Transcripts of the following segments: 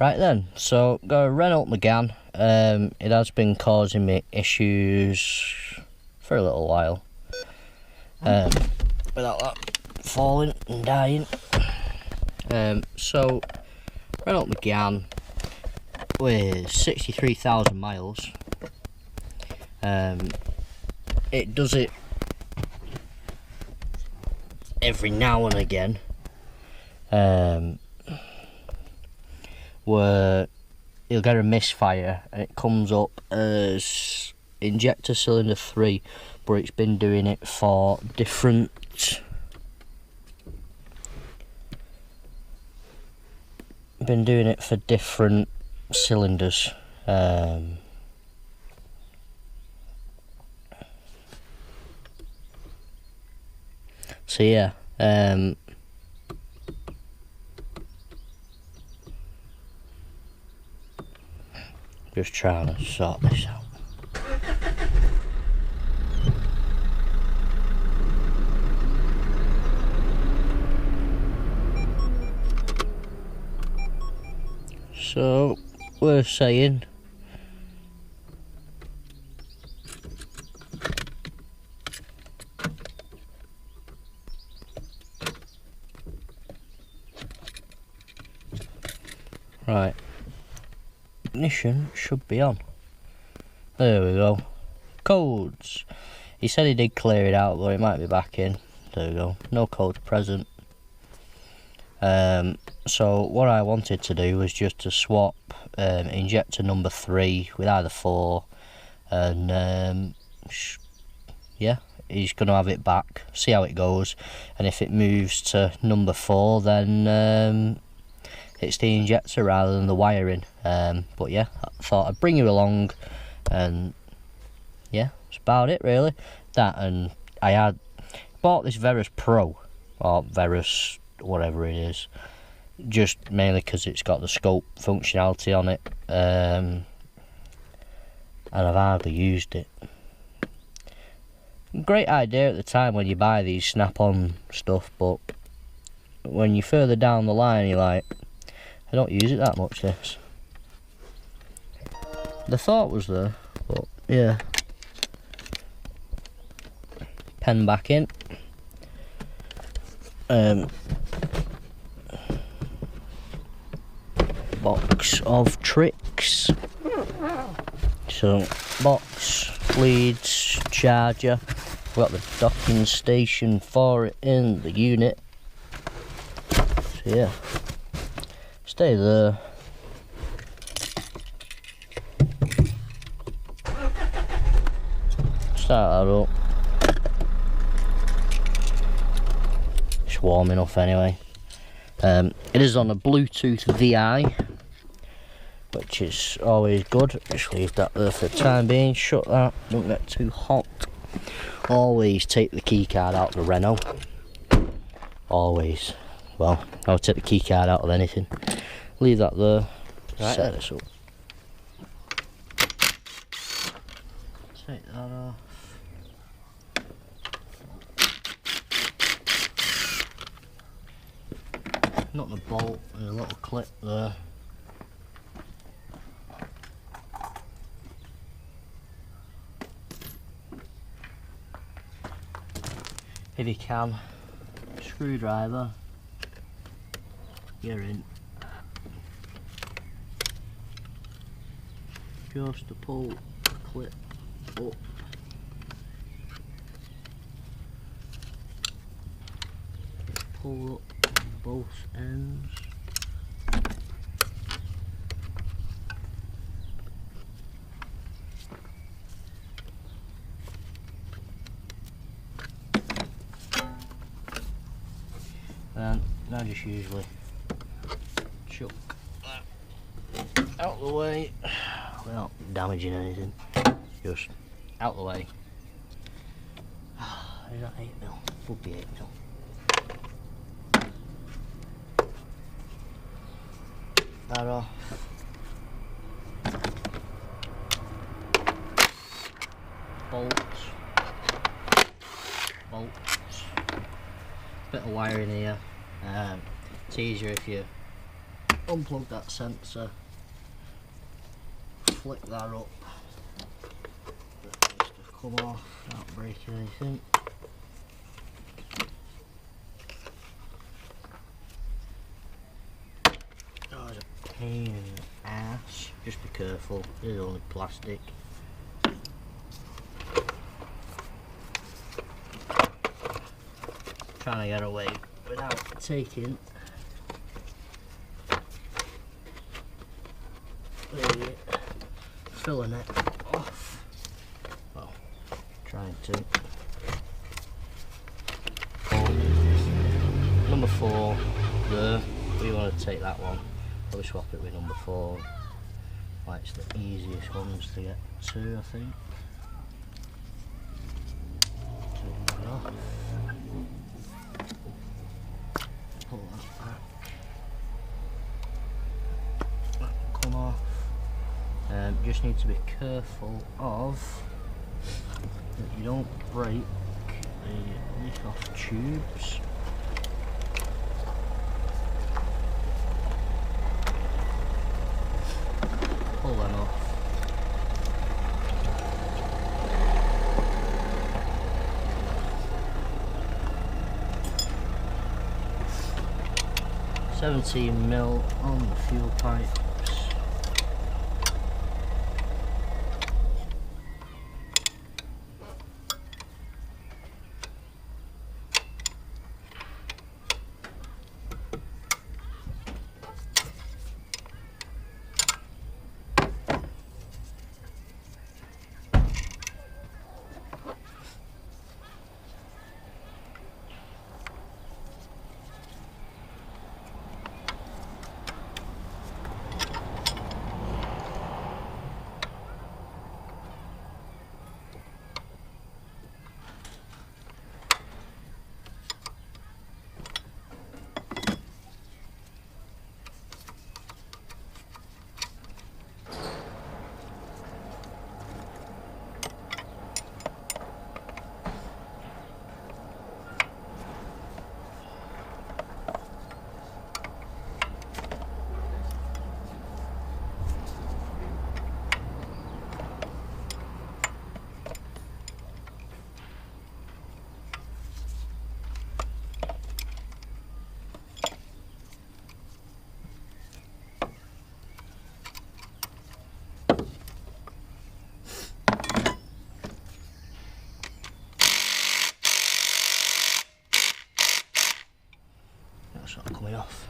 Right then, so got a RENAULT MEGANE. It has been causing me issues for a little while. Without that falling and dying. So RENAULT MEGANE with 63,000 miles. It does it every now and again. Where you'll get a misfire and it comes up as injector cylinder 3, but it's been doing it for different cylinders. So yeah, just trying to sort this out. So we're saying right, ignition should be on. There we go. Codes. He said he did clear it out, but it might be back in. There we go. No codes present. So what I wanted to do was just to swap injector number 3 with either 4, and yeah, he's going to have it back, see how it goes, and if it moves to number 4, then it's the injector rather than the wiring. But yeah, I thought I'd bring you along, and yeah, that's about it really. That, and I had bought this Verus Pro, or Verus whatever it is, just mainly because it's got the scope functionality on it, and I've hardly used it. Great idea at the time when you buy these snap-on stuff, but when you're further down the line you're like, I don't use it that much, this. The thought was there, but yeah. Pen back in. Box of tricks. So box, leads, charger. We've got the docking station for it in the unit. So yeah, stay there. Start that up. It's warm enough anyway. It is on a Bluetooth VI, which is always good. Just leave that there for the time being. Shut that, don't get too hot. Always take the keycard out of the Renault. Always. Well, I'll take the keycard out of anything. Leave that there. Right, set this up. Take that off. Not the bolt, and a little clip there. If you can, screwdriver, you're in. Just to pull the clip up. Pull up both ends. And now just usually chuck that out the way without damaging anything. Just out the way. Is that 8mm? Would be 8mm. That off. Bolts. Bit of wire in here. It's easier if you unplug that sensor, flick that up, that needs to come off without breaking anything. Oh, it's a pain in the ass, just be careful, it is only plastic. Trying to get away without taking the filler net off. Well, trying to. Number 4 there, we want to take that one, probably swap it with number 4. Like, it's the easiest ones to get to, I think. Take that off. Pull that back. That will come off. Just need to be careful of that you don't break the leak off tubes. Pull them off. $17mm on the fuel pipes. That's not coming off.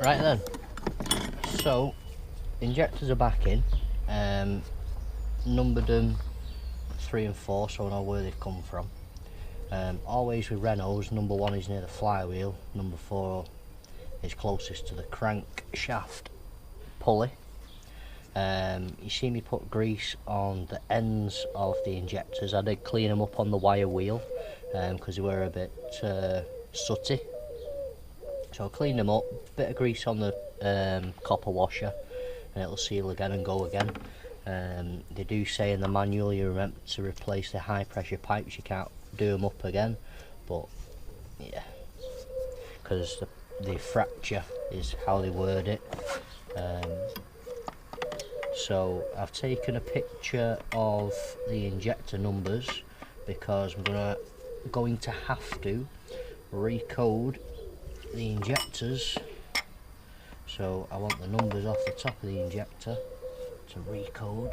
Right then, so injectors are back in, numbered them 3 and 4 so I know where they've come from. Always with Renaults, number 1 is near the flywheel, number 4 is closest to the crankshaft pulley. You see me put grease on the ends of the injectors. I did clean them up on the wire wheel because they were a bit sooty. So I cleaned them up, bit of grease on the copper washer, and it'll seal again and go again. They do say in the manual you're meant to replace the high pressure pipes, you can't do them up again, but yeah, because the fracture is how they word it. So I've taken a picture of the injector numbers because I'm going to have to recode the injectors. So I want the numbers off the top of the injector to recode.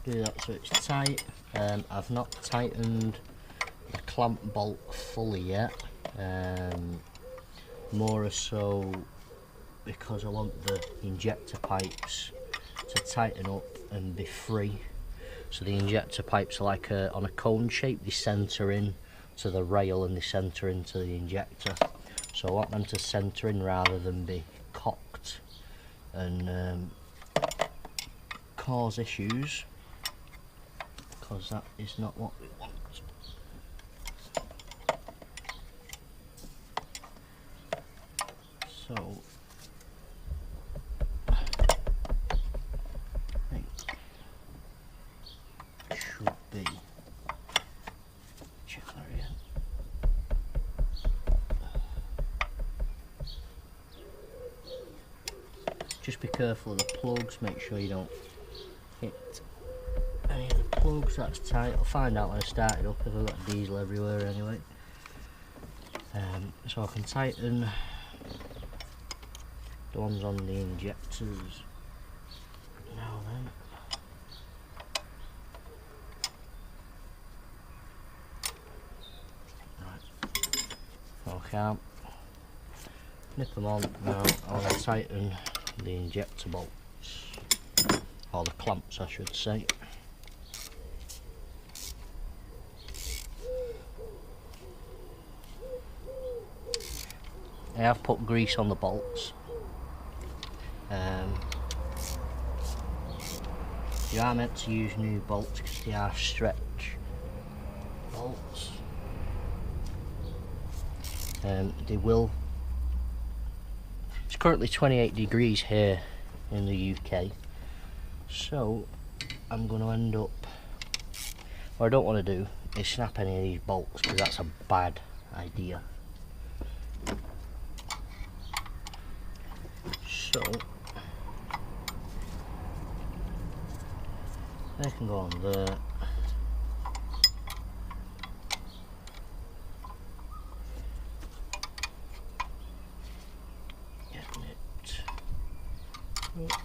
Do that so it's tight. I've not tightened the clamp bolt fully yet, more so because I want the injector pipes to tighten up and be free. So the injector pipes are like on a cone shape, they centre in to the rail and they centre into the injector. So I want them to centre in rather than be cocked and cause issues, because that is not what we want. So should be, check that again. Just be careful of the plugs, make sure you don't hit any of the plugs. That's tight. I'll find out when I start it up if I've got diesel everywhere anyway. So I can tighten the ones on the injectors now then. Okay, nip them on. Now I want to tighten the injector bolts, or the clamps I should say. I have put grease on the bolts. You are meant to use new bolts because they are stretch bolts. They will. It's currently 28 degrees here in the UK, so I'm going to end up, what I don't want to do is snap any of these bolts because that's a bad idea. So they can go on there. Getting it up.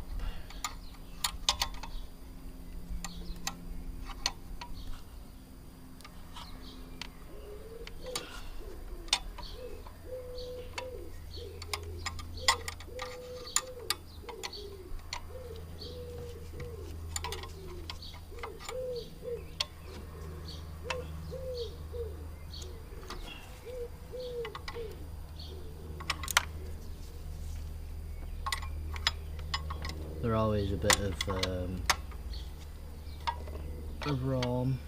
They're always a bit of ROM.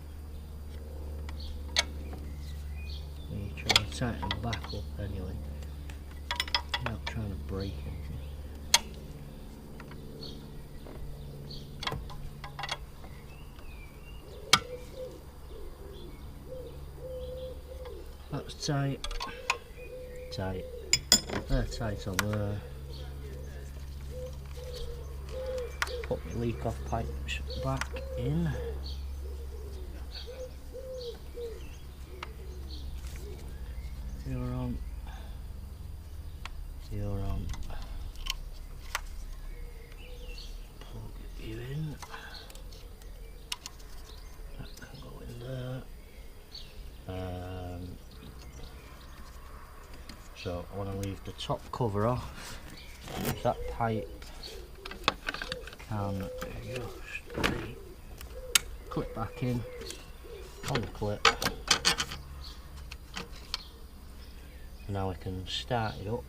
You try to tighten them back up anyway, not trying to break anything. That's tight, tight, they're tight on there. Put my leak off pipes back in. You're on. You're on. Plug you in. That can go in there. So I want to leave the top cover off. That pipe can just be clip back in on the clip. Now we can start it up,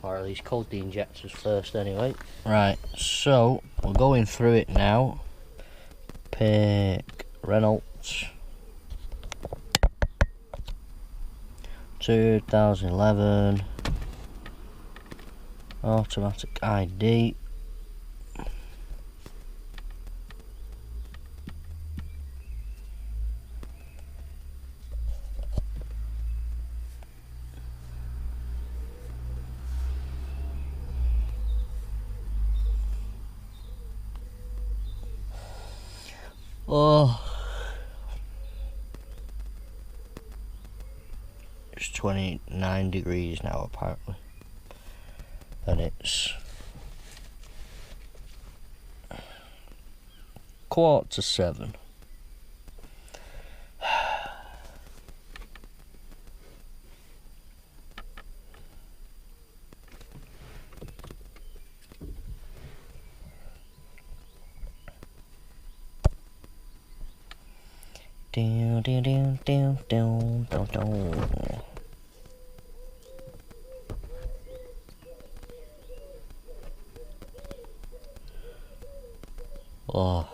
or at least code the injectors first anyway. Right, so we're going through it now. Pick RENAULT 2011 automatic ID. Oh, it's 29 degrees now apparently, and it's 6:45. Down, down, down, down, down, down, down. Oh.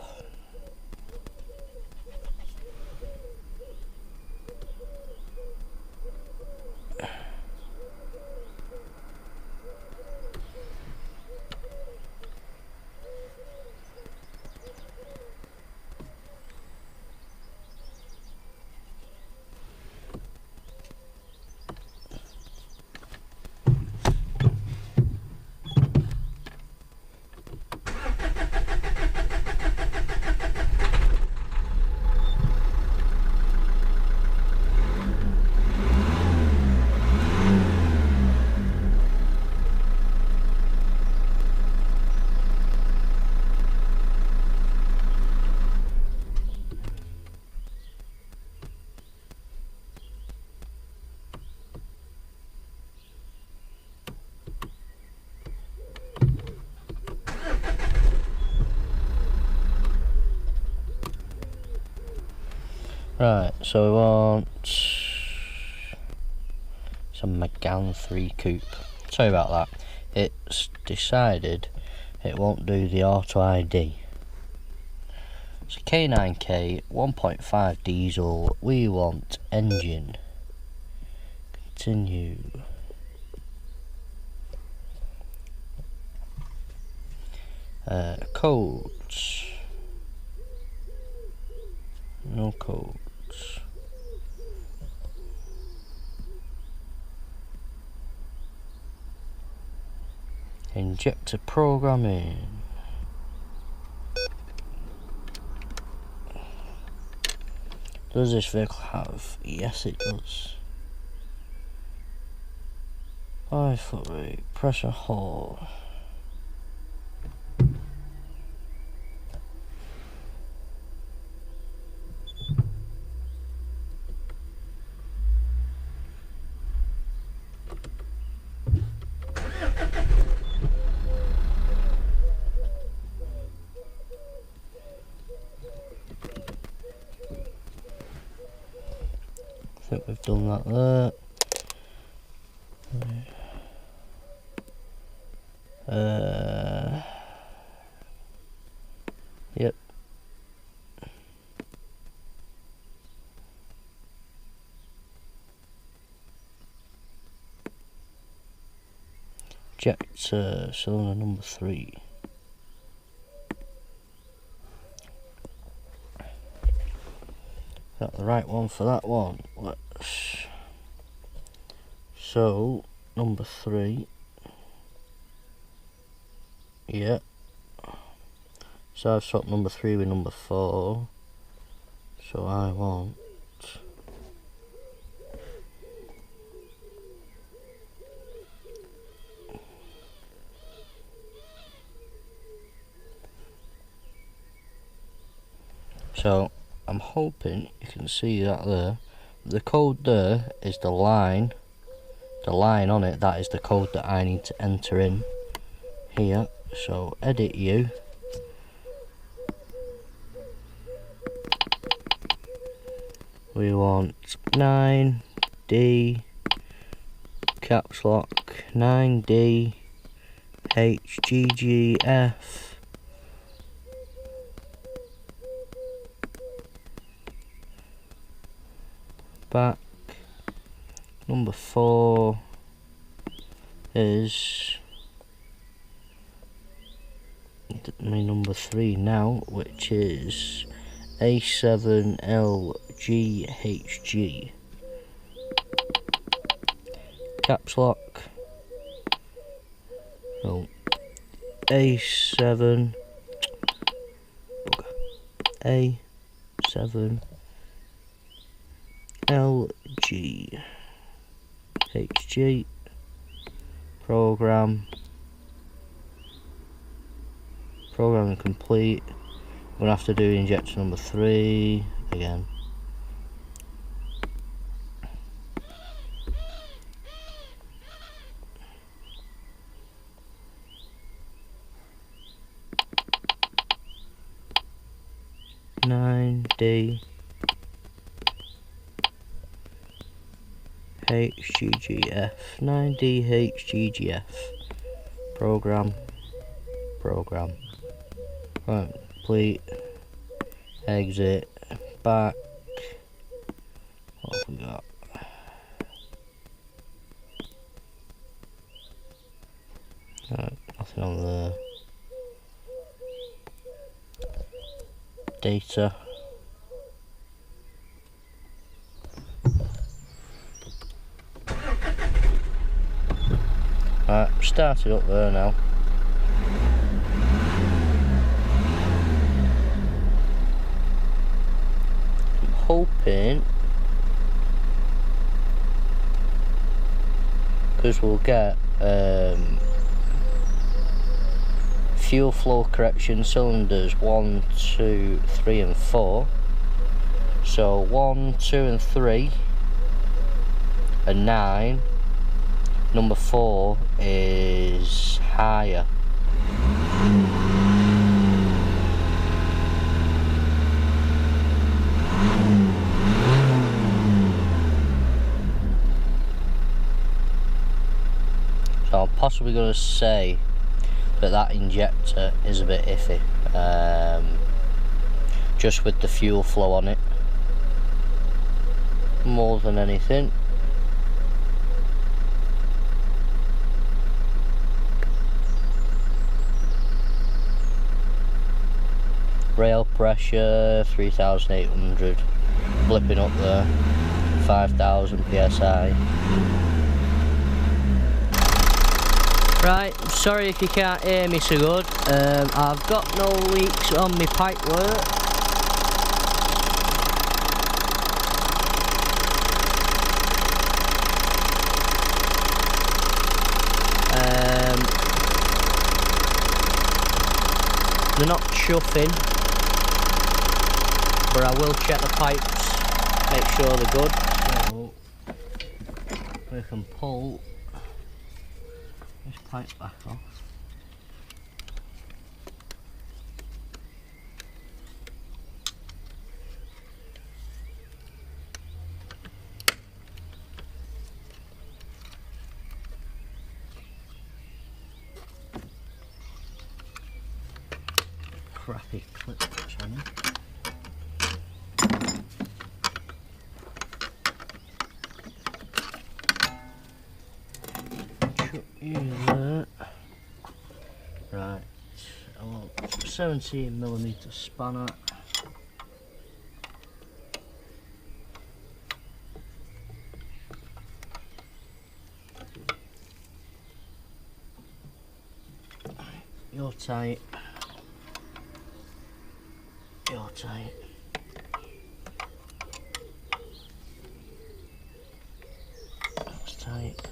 Right, so we want some MEGANE 3 coupe. Sorry about that. It's decided it won't do the auto ID. So k9k 1.5 diesel. We want engine. Continue. Codes. No codes. Injector programming. Does this vehicle have? Yes, it does. 5-foot rate, pressure hold. I think we've done that there. Yep. Injector cylinder number 3. Is that the right one for that one? Let's. So number 3. Yeah. So I've swapped number 3 with number 4. So I want so I'm hoping you can see that there. The code there is the line the line on it, that is the code that I need to enter in here. So edit you, we want 9D caps lock 9D HGGF back. Number 4 is my number 3 now, which is A7LGHG caps lock. So A7 LGHG program. Programming complete. I'm gonna have to do injector number 3 again. D HGGF 9D HGGF program. Right, complete. Exit. Back. What have we got? Right, nothing on the data. Right, started up there now. I'm hoping, because we'll get fuel flow correction cylinders 1, 2, 3 and 4. So 1, 2 and 3 and 9. Number 4 is higher. So I'm possibly going to say that injector is a bit iffy, just with the fuel flow on it, more than anything. Rail pressure 3,800, flipping up there, 5,000 psi. Right, sorry if you can't hear me so good. I've got no leaks on my pipe work. They're not chuffing, but I will check the pipes, make sure they're good. So we can pull this pipe back off. Crappy clips on it. Chuck you there. Right, I want 17mm spanner. You're tight. You're tight. That's tight.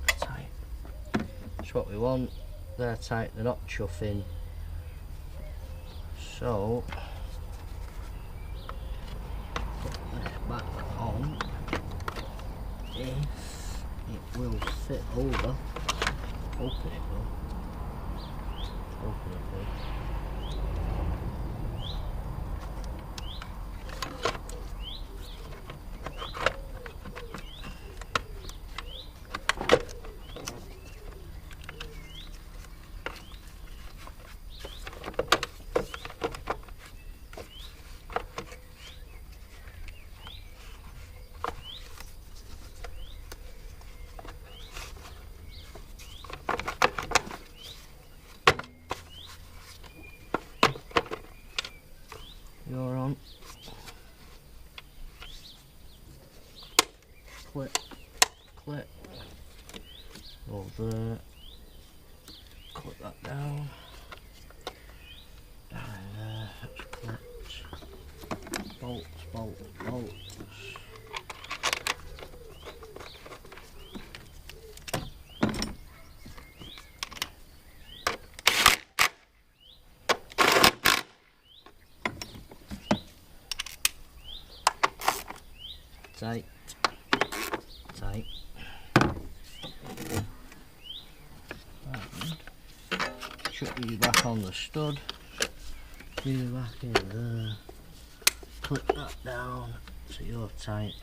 That's tight. That's what we want. They're tight, they're not chuffing. So put this back on. If it will fit over, hoping it will. Hoping it will. You're on. Clip, clip. Over. Clip that down. Down there. That's clipped. Bolts, bolts, bolts. Tight, tight. Chuck these back on the stud. You back in there. Clip that down so you're tight.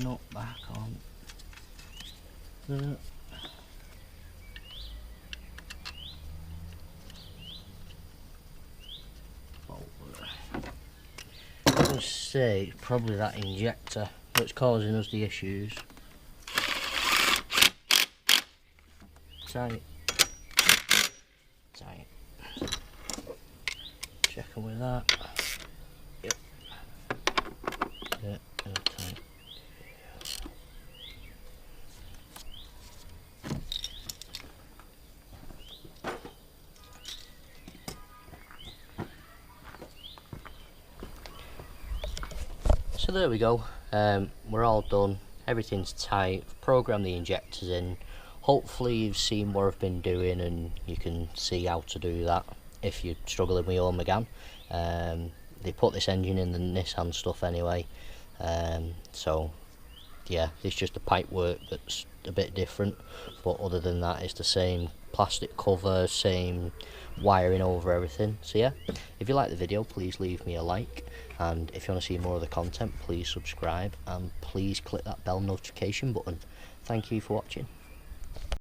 Nut back on there. I would say it's probably that injector that's causing us the issues. Tight, tight. Checking with that. Yep. Yeah, tight. So there we go, we're all done, everything's tight. I've programmed the injectors in. Hopefully you've seen what I've been doing and you can see how to do that if you're struggling with your MEGANE. They put this engine in the Nissan stuff anyway, so yeah, it's just the pipe work that's a bit different, but other than that it's the same plastic cover, same wiring over everything. So yeah, if you like the video, please leave me a like, and if you want to see more of the content, please subscribe and please click that bell notification button. Thank you for watching.